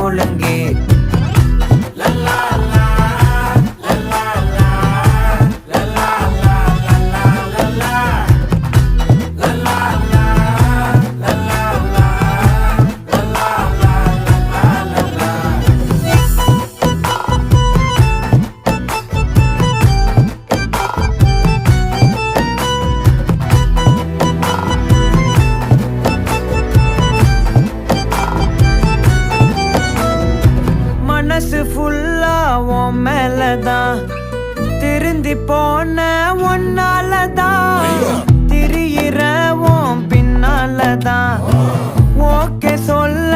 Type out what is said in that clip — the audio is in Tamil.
ஒழுங்கு. மனசு ஃபுல்லா உன் மேலதான், திருந்தி போன ஒன்னாலதான், திரியிற உன் பின்னாலதான், ஓகே சொல்ல